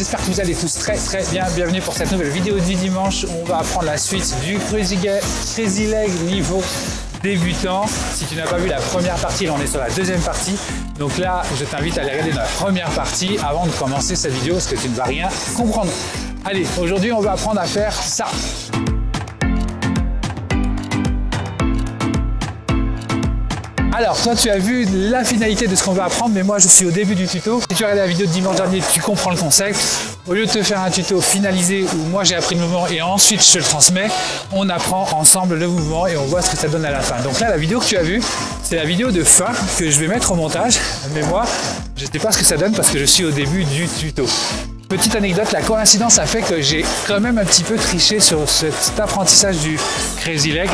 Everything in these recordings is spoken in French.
j'espère que vous allez tous très bien. Bienvenue pour cette nouvelle vidéo du dimanche. On va apprendre la suite du Crazy Leg niveau débutant. Si tu n'as pas vu la première partie, là on est sur la deuxième partie. Donc là, je t'invite à aller regarder la première partie avant de commencer cette vidéo parce que tu ne vas rien comprendre. Allez, aujourd'hui on va apprendre à faire ça. Alors, toi, tu as vu la finalité de ce qu'on va apprendre, mais moi, je suis au début du tuto. Si tu as regardé la vidéo de dimanche dernier, tu comprends le concept. Au lieu de te faire un tuto finalisé où moi, j'ai appris le mouvement et ensuite, je te le transmets, on apprend ensemble le mouvement et on voit ce que ça donne à la fin. Donc là, la vidéo que tu as vue, c'est la vidéo de fin que je vais mettre au montage. Mais moi, je ne sais pas ce que ça donne parce que je suis au début du tuto. Petite anecdote, la coïncidence a fait que j'ai quand même un petit peu triché sur cet apprentissage du Crazy Leg.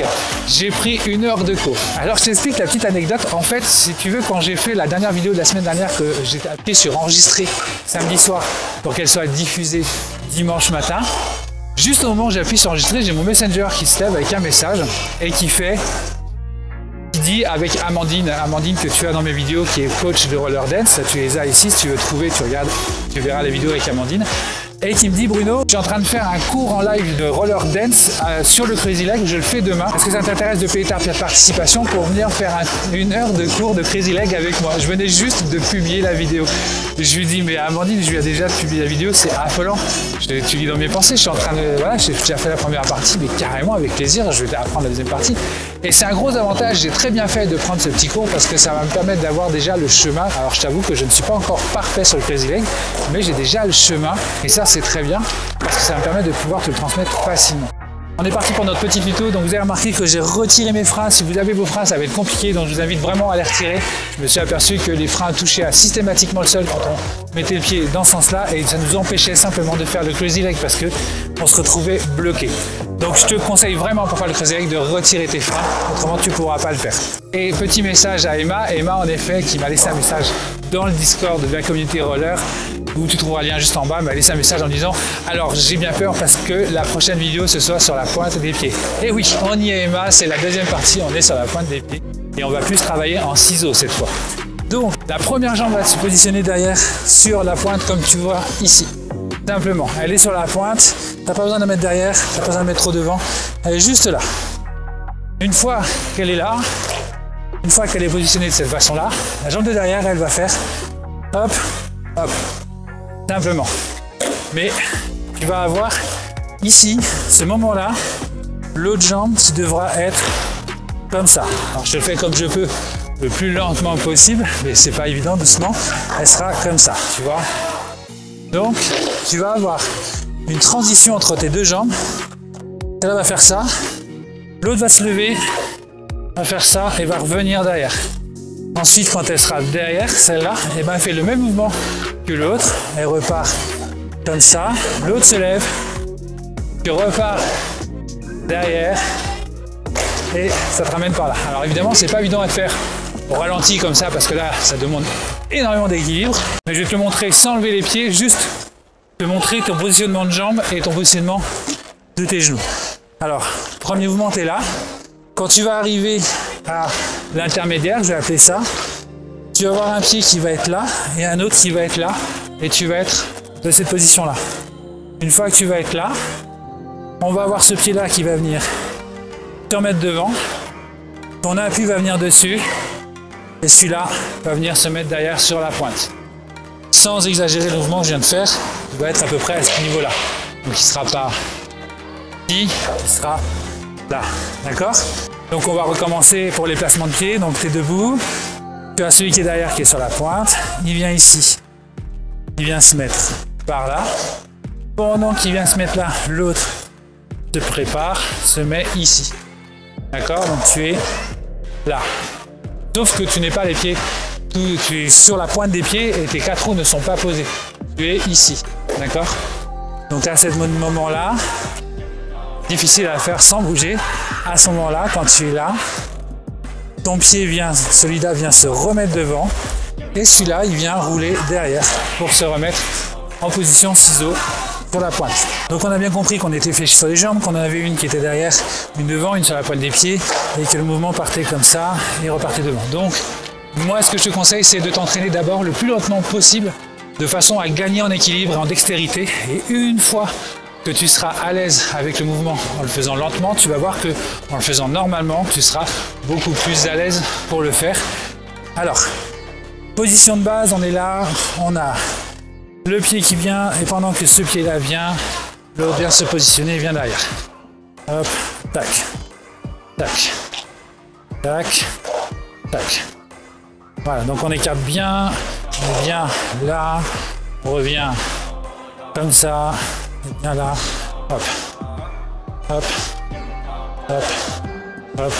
J'ai pris 1 heure de cours. Alors je t'explique la petite anecdote. En fait, si tu veux, quand j'ai fait la dernière vidéo de la semaine dernière que j'ai appuyé sur enregistrer samedi soir pour qu'elle soit diffusée dimanche matin, juste au moment où j'appuie sur enregistrer, j'ai mon Messenger qui se lève avec un message et qui dit avec Amandine que tu as dans mes vidéos, qui est coach de roller dance, là, tu les as ici, si tu veux trouver, tu regardes, tu verras les vidéos avec Amandine, et qui me dit: Bruno, je suis en train de faire un cours en live de roller dance sur le Crazy Leg, je le fais demain. Est-ce que ça t'intéresse de payer ta participation pour venir faire 1 heure de cours de Crazy Leg avec moi? Je venais juste de publier la vidéo. Je lui dis: mais Amandine, je lui ai déjà publié la vidéo, c'est affolant. Tu lis dans mes pensées, je suis en train de... Voilà, j'ai déjà fait la première partie, mais carrément avec plaisir, je vais apprendre la deuxième partie. Et c'est un gros avantage, j'ai très bien fait de prendre ce petit cours parce que ça va me permettre d'avoir déjà le chemin. Alors je t'avoue que je ne suis pas encore parfait sur le Crazy Leg, mais j'ai déjà le chemin. Et ça, c'est très bien parce que ça me permet de pouvoir te le transmettre facilement. On est parti pour notre petit tuto. Donc vous avez remarqué que j'ai retiré mes freins. Si vous avez vos freins, ça va être compliqué, donc je vous invite vraiment à les retirer. Je me suis aperçu que les freins touchaient systématiquement le sol quand on mettait le pied dans ce sens-là et ça nous empêchait simplement de faire le Crazy Leg parce que on se retrouvait bloqué. Donc je te conseille vraiment pour faire le Crazy Leg de retirer tes freins, autrement tu ne pourras pas le faire. Et petit message à Emma en effet qui m'a laissé un message dans le Discord de la communauté roller, où tu trouveras le lien juste en bas, m'a laissé un message en disant: alors j'ai bien peur parce que la prochaine vidéo ce soit sur la pointe des pieds. Et oui, on y est Emma, c'est la deuxième partie, on est sur la pointe des pieds et on va plus travailler en ciseaux cette fois. Donc la première jambe va se positionner derrière sur la pointe comme tu vois ici. Simplement, elle est sur la pointe, t'as pas besoin de la mettre derrière, t'as pas besoin de mettre trop devant, elle est juste là. Une fois qu'elle est là, une fois qu'elle est positionnée de cette façon-là, la jambe de derrière, elle va faire hop, hop, simplement. Mais tu vas avoir ici, ce moment-là, l'autre jambe qui devra être comme ça. Alors je le fais comme je peux, le plus lentement possible, mais c'est pas évident, doucement. Elle sera comme ça, tu vois. Donc, tu vas avoir une transition entre tes deux jambes. Celle-là va faire ça, l'autre va se lever, va faire ça et va revenir derrière. Ensuite, quand elle sera derrière, celle-là, et ben, elle fait le même mouvement que l'autre. Elle repart comme ça, l'autre se lève, tu repars derrière et ça te ramène par là. Alors évidemment, c'est pas évident à faire au ralenti comme ça parce que là, ça demande énormément d'équilibre. Mais je vais te le montrer sans lever les pieds, juste te montrer ton positionnement de jambes et ton positionnement de tes genoux. Alors, premier mouvement, tu es là. Quand tu vas arriver à l'intermédiaire, je vais appeler ça, tu vas avoir un pied qui va être là et un autre qui va être là et tu vas être de cette position-là. Une fois que tu vas être là, on va avoir ce pied-là qui va venir te remettre devant. Ton appui va venir dessus et celui-là va venir se mettre derrière sur la pointe. Sans exagérer le mouvement que je viens de faire, il va être à peu près à ce niveau-là. Donc il ne sera pas ici, il sera là. D'accord? Donc on va recommencer pour les placements de pied. Donc tu es debout, tu as celui qui est derrière qui est sur la pointe, il vient ici, il vient se mettre par là. Pendant qu'il vient se mettre là, l'autre se prépare, se met ici. D'accord? Donc tu es là. Sauf que tu n'es pas les pieds, tu es sur la pointe des pieds et tes 4 roues ne sont pas posées. Tu es ici. D'accord? Donc à ce moment-là, difficile à faire sans bouger. À ce moment-là, quand tu es là, ton pied vient, celui-là vient se remettre devant et celui-là, il vient rouler derrière pour se remettre en position ciseaux pour la pointe. Donc on a bien compris qu'on était fléchi sur les jambes, qu'on en avait une qui était derrière, une devant, une sur la pointe des pieds et que le mouvement partait comme ça et repartait devant. Donc moi, ce que je te conseille, c'est de t'entraîner d'abord le plus lentement possible de façon à gagner en équilibre et en dextérité. Et une fois que tu seras à l'aise avec le mouvement en le faisant lentement, tu vas voir que en le faisant normalement, tu seras beaucoup plus à l'aise pour le faire. Alors, position de base, on est là, on a le pied qui vient, et pendant que ce pied-là vient, l'autre vient se positionner et vient derrière. Hop, tac, tac, tac, tac. Voilà, donc on écarte bien, on vient là, on revient comme ça, et bien là, hop, hop, hop, hop,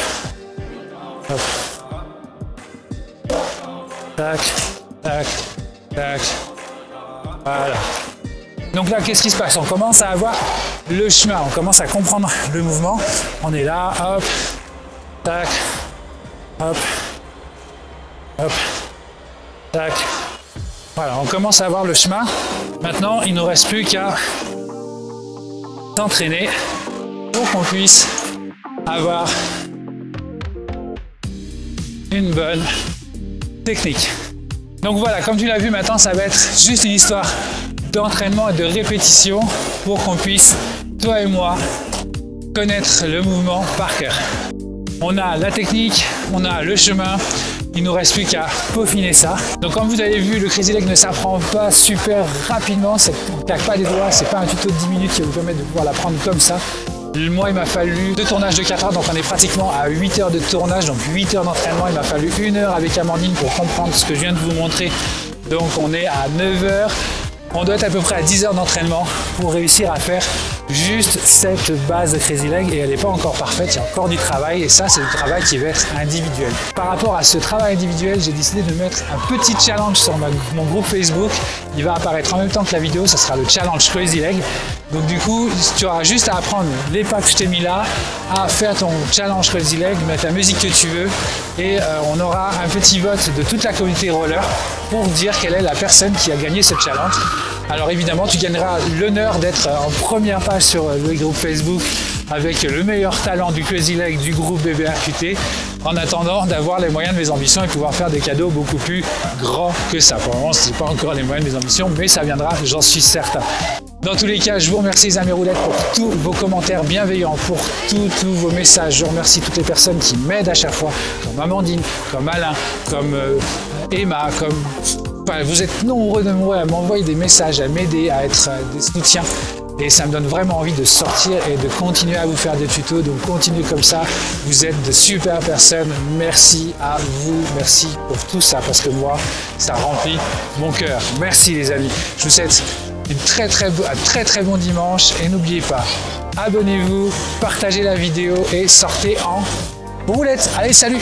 hop, tac, tac, tac, voilà. Donc là, qu'est-ce qui se passe? On commence à avoir le chemin, on commence à comprendre le mouvement. On est là, hop, tac, hop, hop, tac. Voilà, on commence à avoir le chemin. Maintenant, il ne nous reste plus qu'à s'entraîner pour qu'on puisse avoir une bonne technique. Donc voilà, comme tu l'as vu, maintenant, ça va être juste une histoire d'entraînement et de répétition pour qu'on puisse, toi et moi, connaître le mouvement par cœur. On a la technique, on a le chemin, il nous reste plus qu'à peaufiner ça. Donc comme vous avez vu, le Crazy Leg ne s'apprend pas super rapidement, on ne claque pas des doigts, c'est pas un tuto de 10 minutes qui vous permet de pouvoir l'apprendre comme ça. Moi, il m'a fallu 2 tournages de 4 heures, donc on est pratiquement à 8 heures de tournage, donc 8 heures d'entraînement. Il m'a fallu 1 heure avec Amandine pour comprendre ce que je viens de vous montrer. Donc on est à 9 heures. On doit être à peu près à 10 heures d'entraînement pour réussir à faire juste cette base de Crazy Leg, et elle n'est pas encore parfaite, il y a encore du travail, et ça c'est du travail qui va être individuel. Par rapport à ce travail individuel, j'ai décidé de mettre un petit challenge sur mon groupe Facebook. Il va apparaître en même temps que la vidéo, ça sera le challenge Crazy Leg. Donc du coup, tu auras juste à apprendre les pas que je t'ai mis là, à faire ton challenge Crazy Leg, mettre la musique que tu veux, et on aura un petit vote de toute la communauté roller pour dire quelle est la personne qui a gagné ce challenge. Alors évidemment, tu gagneras l'honneur d'être en première page sur le groupe Facebook avec le meilleur talent du Crazy Leg du groupe BBRQT, en attendant d'avoir les moyens de mes ambitions et pouvoir faire des cadeaux beaucoup plus grands que ça. Pour le moment, ce n'est pas encore les moyens de mes ambitions, mais ça viendra, j'en suis certain. Dans tous les cas, je vous remercie les amis roulettes pour tous vos commentaires bienveillants, pour tous vos messages. Je remercie toutes les personnes qui m'aident à chaque fois, comme Amandine, comme Alain, comme Emma, comme... Enfin, vous êtes nombreux à m'envoyer des messages, à m'aider, à être des soutiens. Et ça me donne vraiment envie de sortir et de continuer à vous faire des tutos. Donc continuez comme ça, vous êtes de super personnes. Merci à vous, merci pour tout ça, parce que moi, ça remplit mon cœur. Merci les amis. Je vous souhaite un très bon dimanche, et n'oubliez pas, abonnez-vous, partagez la vidéo et sortez en roulette. Allez, salut!